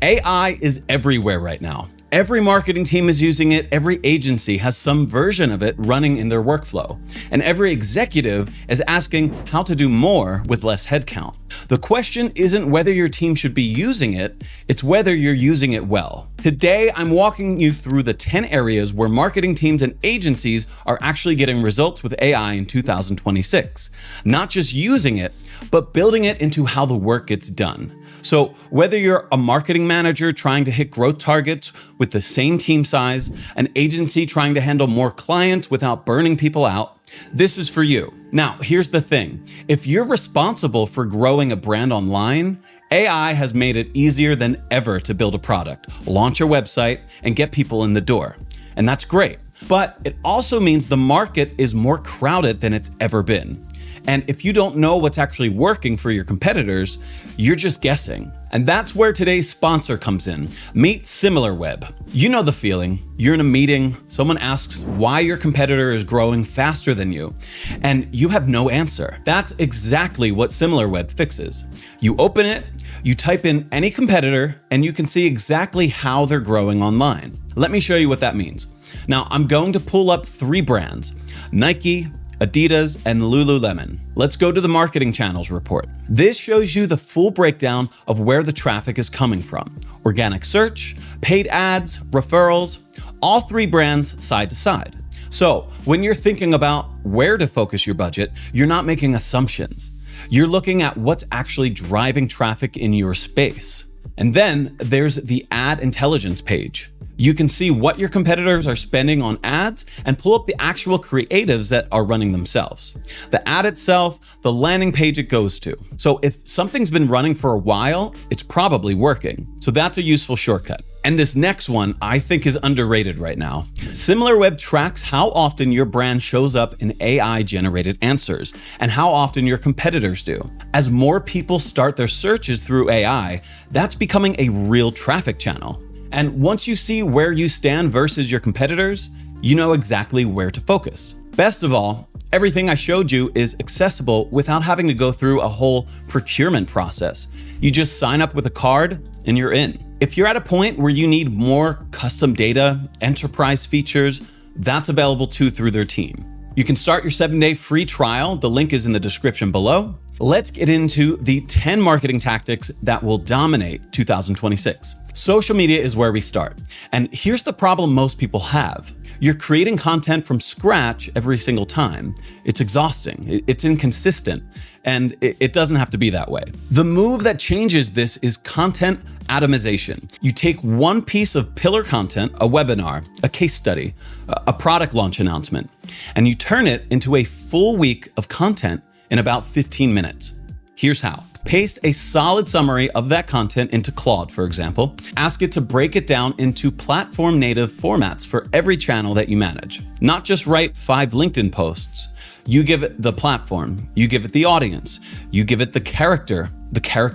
AI is everywhere right now. Every marketing team is using it, every agency has some version of it running in their workflow, and every executive is asking how to do more with less headcount. The question isn't whether your team should be using it, it's whether you're using it well. Today, I'm walking you through the 10 areas where marketing teams and agencies are actually getting results with AI in 2026. Not just using it, but building it into how the work gets done. So whether you're a marketing manager trying to hit growth targets with the same team size, an agency trying to handle more clients without burning people out, this is for you. Now, here's the thing. If you're responsible for growing a brand online, AI has made it easier than ever to build a product, launch a website, and get people in the door. And that's great. But it also means the market is more crowded than it's ever been. And if you don't know what's actually working for your competitors, you're just guessing. And that's where today's sponsor comes in. Meet Similarweb. You know the feeling. You're in a meeting, someone asks why your competitor is growing faster than you, and you have no answer. That's exactly what Similarweb fixes. You open it, you type in any competitor, and you can see exactly how they're growing online. Let me show you what that means. Now, I'm going to pull up 3 brands, Nike, Adidas, and Lululemon. Let's go to the marketing channels report. This shows you the full breakdown of where the traffic is coming from. Organic search, paid ads, referrals, all 3 brands side to side. So when you're thinking about where to focus your budget, you're not making assumptions. You're looking at what's actually driving traffic in your space. And then there's the ad intelligence page. You can see what your competitors are spending on ads and pull up the actual creatives that are running themselves. The ad itself, the landing page it goes to. So if something's been running for a while, it's probably working. So that's a useful shortcut. And this next one I think is underrated right now. Similarweb tracks how often your brand shows up in AI-generated answers and how often your competitors do. As more people start their searches through AI, that's becoming a real traffic channel. And once you see where you stand versus your competitors, you know exactly where to focus. Best of all, everything I showed you is accessible without having to go through a whole procurement process. You just sign up with a card and you're in. If you're at a point where you need more custom data, enterprise features, that's available too through their team. You can start your 7-day free trial. The link is in the description below. Let's get into the 10 marketing tactics that will dominate 2026. Social media is where we start. And here's the problem most people have. You're creating content from scratch every single time. It's exhausting, it's inconsistent, and it doesn't have to be that way. The move that changes this is content atomization. You take one piece of pillar content, a webinar, a case study, a product launch announcement, and you turn it into a full week of content in about 15 minutes. Here's how. Paste a solid summary of that content into Claude, for example. Ask it to break it down into platform native formats for every channel that you manage. Not just write 5 LinkedIn posts. You give it the platform, you give it the audience, you give it the character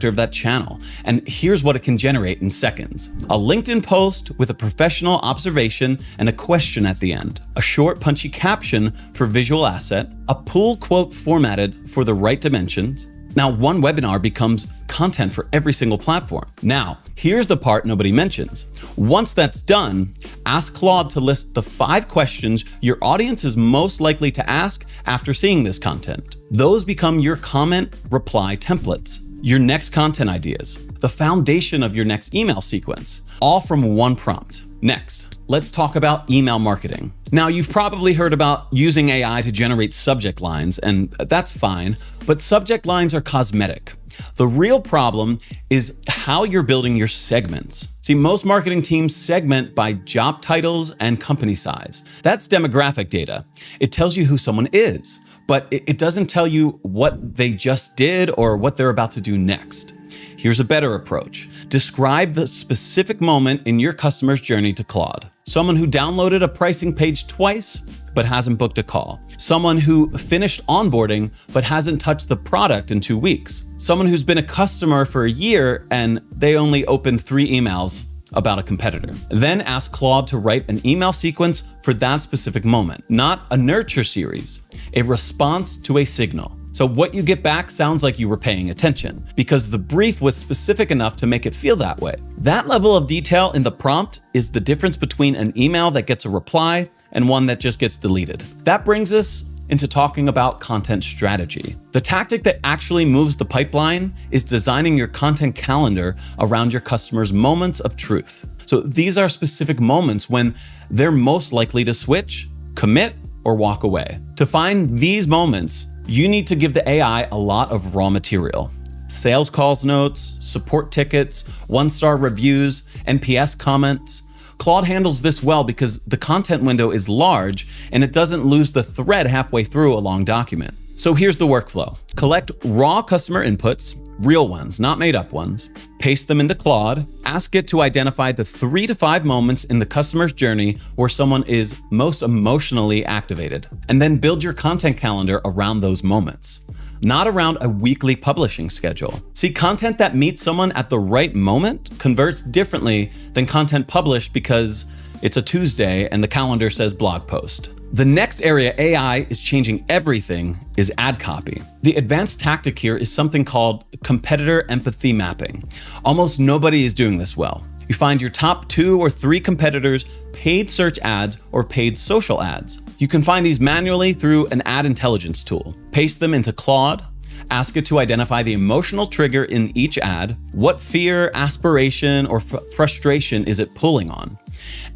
of that channel. And here's what it can generate in seconds. A LinkedIn post with a professional observation and a question at the end. A short punchy caption for visual asset. A pull quote formatted for the right dimensions. Now, one webinar becomes content for every single platform. Now, here's the part nobody mentions. Once that's done, ask Claude to list the 5 questions your audience is most likely to ask after seeing this content. Those become your comment reply templates, your next content ideas, the foundation of your next email sequence, all from one prompt. Next, let's talk about email marketing. Now, you've probably heard about using AI to generate subject lines, and that's fine, but subject lines are cosmetic. The real problem is how you're building your segments. See, most marketing teams segment by job titles and company size. That's demographic data. It tells you who someone is, but it doesn't tell you what they just did or what they're about to do next. Here's a better approach. Describe the specific moment in your customer's journey to Claude. Someone who downloaded a pricing page twice, but hasn't booked a call. Someone who finished onboarding, but hasn't touched the product in 2 weeks. Someone who's been a customer for a year and they only opened 3 emails about a competitor. Then ask Claude to write an email sequence for that specific moment, not a nurture series, a response to a signal. So what you get back sounds like you were paying attention because the brief was specific enough to make it feel that way. That level of detail in the prompt is the difference between an email that gets a reply and one that just gets deleted. That brings us into talking about content strategy. The tactic that actually moves the pipeline is designing your content calendar around your customers' moments of truth. So these are specific moments when they're most likely to switch, commit, or walk away. To find these moments, you need to give the AI a lot of raw material. Sales calls notes, support tickets, one-star reviews, NPS comments. Claude handles this well because the content window is large and it doesn't lose the thread halfway through a long document. So here's the workflow. Collect raw customer inputs, real ones, not made up ones. Paste them into Claude. Ask it to identify the 3 to 5 moments in the customer's journey where someone is most emotionally activated. And then build your content calendar around those moments, not around a weekly publishing schedule. See, content that meets someone at the right moment converts differently than content published because it's a Tuesday and the calendar says blog post. The next area AI is changing everything is ad copy. The advanced tactic here is something called competitor empathy mapping. Almost nobody is doing this well. You find your top 2 or 3 competitors' paid search ads or paid social ads. You can find these manually through an ad intelligence tool. Paste them into Claude, ask it to identify the emotional trigger in each ad, what fear, aspiration, or frustration is it pulling on,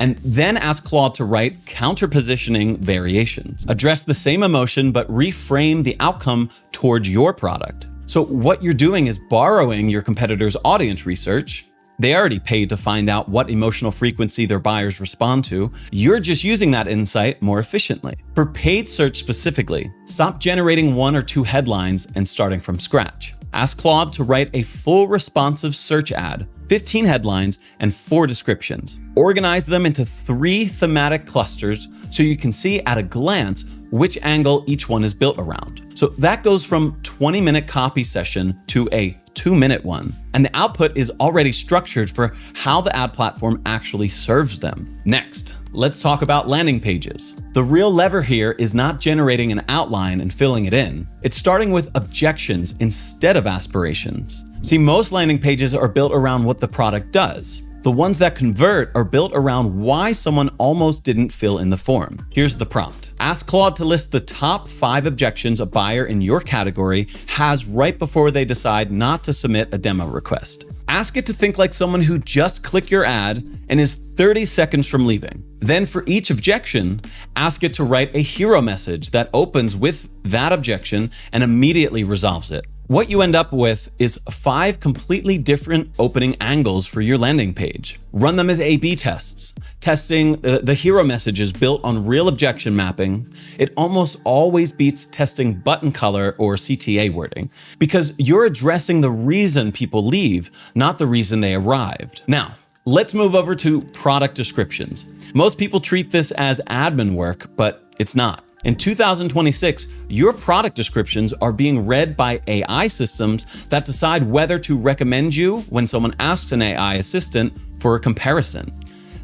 and then ask Claude to write counter-positioning variations. Address the same emotion, but reframe the outcome towards your product. So what you're doing is borrowing your competitor's audience research. They already paid to find out what emotional frequency their buyers respond to. You're just using that insight more efficiently. For paid search specifically, stop generating 1 or 2 headlines and starting from scratch. Ask Claude to write a full responsive search ad, 15 headlines, and 4 descriptions. Organize them into 3 thematic clusters so you can see at a glance which angle each one is built around. So that goes from 20-minute copy session to a 2-minute one. And the output is already structured for how the ad platform actually serves them. Next, let's talk about landing pages. The real lever here is not generating an outline and filling it in. It's starting with objections instead of aspirations. See, most landing pages are built around what the product does. The ones that convert are built around why someone almost didn't fill in the form. Here's the prompt. Ask Claude to list the top 5 objections a buyer in your category has right before they decide not to submit a demo request. Ask it to think like someone who just clicked your ad and is 30 seconds from leaving. Then for each objection, ask it to write a hero message that opens with that objection and immediately resolves it. What you end up with is 5 completely different opening angles for your landing page. Run them as A/B tests, testing the hero messages built on real objection mapping. It almost always beats testing button color or CTA wording because you're addressing the reason people leave, not the reason they arrived. Now, let's move over to product descriptions. Most people treat this as admin work, but it's not. In 2026, your product descriptions are being read by AI systems that decide whether to recommend you when someone asks an AI assistant for a comparison.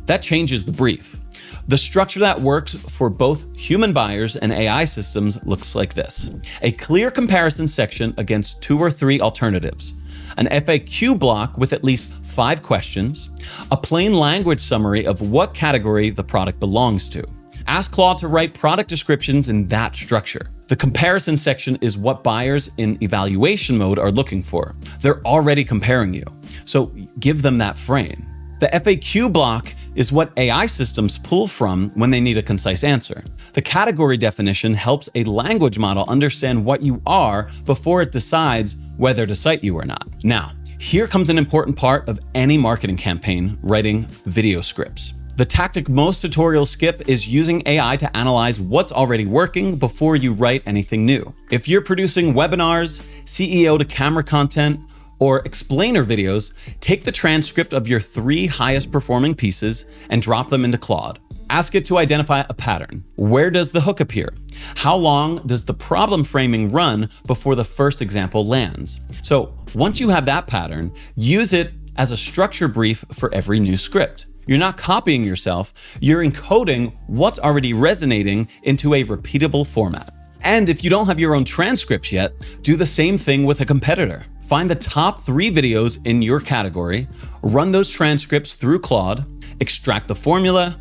That changes the brief. The structure that works for both human buyers and AI systems looks like this: a clear comparison section against 2 or 3 alternatives, an FAQ block with at least 5 questions, a plain language summary of what category the product belongs to. Ask Claude to write product descriptions in that structure. The comparison section is what buyers in evaluation mode are looking for. They're already comparing you, so give them that frame. The FAQ block is what AI systems pull from when they need a concise answer. The category definition helps a language model understand what you are before it decides whether to cite you or not. Now, here comes an important part of any marketing campaign: writing video scripts. The tactic most tutorials skip is using AI to analyze what's already working before you write anything new. If you're producing webinars, CEO to camera content, or explainer videos, take the transcript of your 3 highest performing pieces and drop them into Claude. Ask it to identify a pattern. Where does the hook appear? How long does the problem framing run before the first example lands? So once you have that pattern, use it as a structure brief for every new script. You're not copying yourself, you're encoding what's already resonating into a repeatable format. And if you don't have your own transcripts yet, do the same thing with a competitor. Find the top 3 videos in your category, run those transcripts through Claude, extract the formula,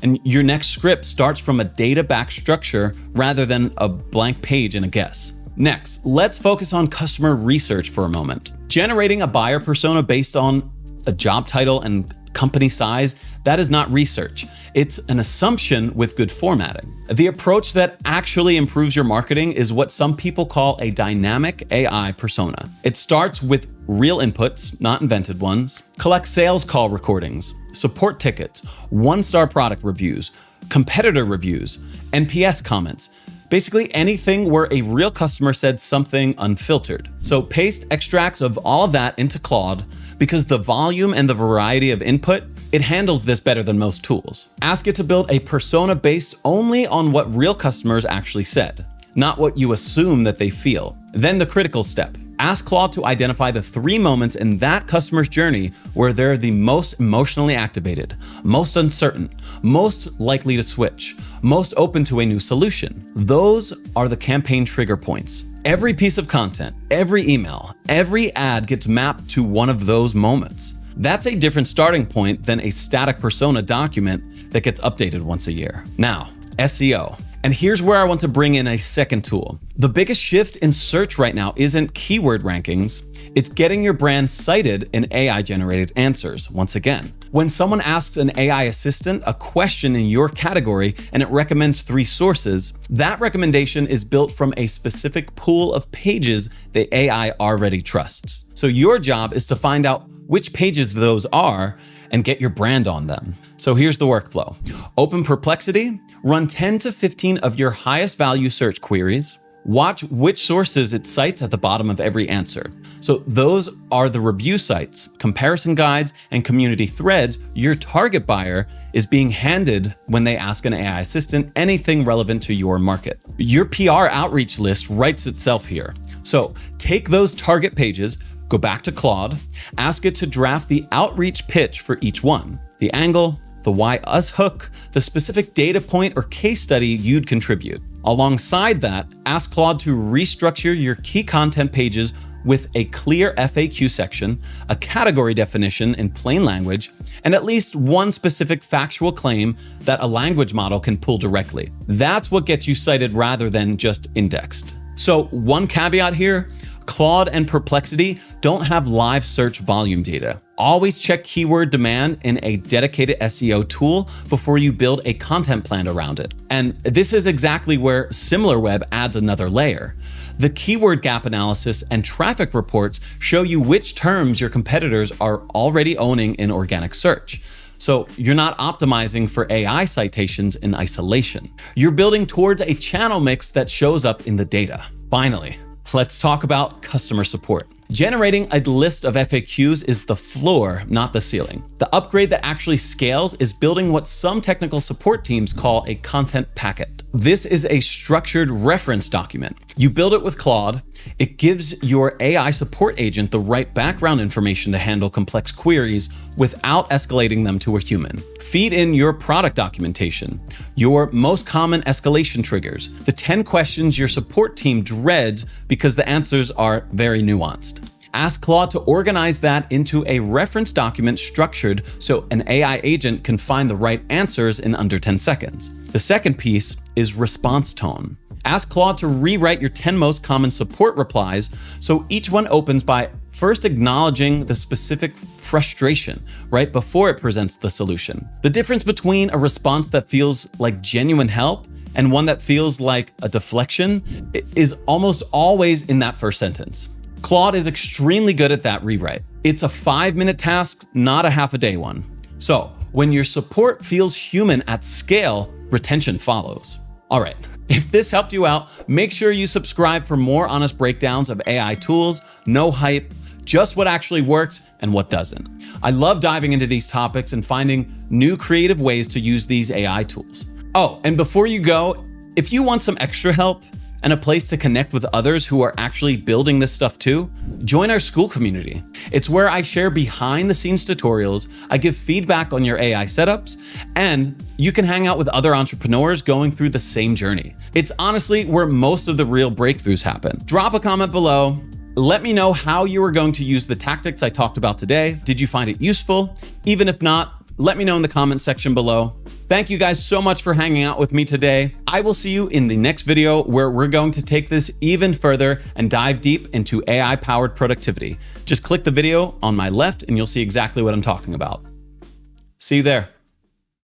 and your next script starts from a data-backed structure rather than a blank page and a guess. Next, let's focus on customer research for a moment. Generating a buyer persona based on a job title and company size, that is not research. It's an assumption with good formatting. The approach that actually improves your marketing is what some people call a dynamic AI persona. It starts with real inputs, not invented ones. Collect sales call recordings, support tickets, 1-star product reviews, competitor reviews, NPS comments. Basically anything where a real customer said something unfiltered. So paste extracts of all of that into Claude because the volume and the variety of input, it handles this better than most tools. Ask it to build a persona based only on what real customers actually said, not what you assume that they feel. Then the critical step. Ask Claude to identify the 3 moments in that customer's journey where they're the most emotionally activated, most uncertain, most likely to switch, most open to a new solution. Those are the campaign trigger points. Every piece of content, every email, every ad gets mapped to one of those moments. That's a different starting point than a static persona document that gets updated once a year. Now, SEO. And here's where I want to bring in a second tool. The biggest shift in search right now isn't keyword rankings, it's getting your brand cited in AI-generated answers, once again. When someone asks an AI assistant a question in your category and it recommends 3 sources, that recommendation is built from a specific pool of pages the AI already trusts. So your job is to find out which pages those are and get your brand on them. So here's the workflow. Open Perplexity, run 10 to 15 of your highest value search queries, watch which sources it cites at the bottom of every answer. So those are the review sites, comparison guides, and community threads your target buyer is being handed when they ask an AI assistant anything relevant to your market. Your PR outreach list writes itself here. So take those target pages, go back to Claude, ask it to draft the outreach pitch for each one, the angle, the why us hook, the specific data point or case study you'd contribute. Alongside that, ask Claude to restructure your key content pages with a clear FAQ section, a category definition in plain language, and at least one specific factual claim that a language model can pull directly. That's what gets you cited rather than just indexed. So one caveat here, Claude and Perplexity don't have live search volume data. Always check keyword demand in a dedicated SEO tool before you build a content plan around it. And this is exactly where SimilarWeb adds another layer. The keyword gap analysis and traffic reports show you which terms your competitors are already owning in organic search. So you're not optimizing for AI citations in isolation. You're building towards a channel mix that shows up in the data. Finally, let's talk about customer support. Generating a list of FAQs is the floor, not the ceiling. The upgrade that actually scales is building what some technical support teams call a content packet. This is a structured reference document. You build it with Claude. It gives your AI support agent the right background information to handle complex queries without escalating them to a human. Feed in your product documentation, your most common escalation triggers, the 10 questions your support team dreads because the answers are very nuanced. Ask Claude to organize that into a reference document structured so an AI agent can find the right answers in under 10 seconds. The second piece is response tone. Ask Claude to rewrite your 10 most common support replies so each one opens by first acknowledging the specific frustration right before it presents the solution. The difference between a response that feels like genuine help and one that feels like a deflection is almost always in that first sentence. Claude is extremely good at that rewrite. It's a 5-minute task, not a half-a-day one. So when your support feels human at scale, retention follows. All right, if this helped you out, make sure you subscribe for more honest breakdowns of AI tools, no hype, just what actually works and what doesn't. I love diving into these topics and finding new creative ways to use these AI tools. Oh, and before you go, if you want some extra help, and a place to connect with others who are actually building this stuff too, join our Skool community. It's where I share behind the scenes tutorials, I give feedback on your AI setups, and you can hang out with other entrepreneurs going through the same journey. It's honestly where most of the real breakthroughs happen. Drop a comment below. Let me know how you are going to use the tactics I talked about today. Did you find it useful? Even if not, let me know in the comment section below. Thank you guys so much for hanging out with me today. I will see you in the next video where we're going to take this even further and dive deep into AI-powered productivity. Just click the video on my left and you'll see exactly what I'm talking about. See you there.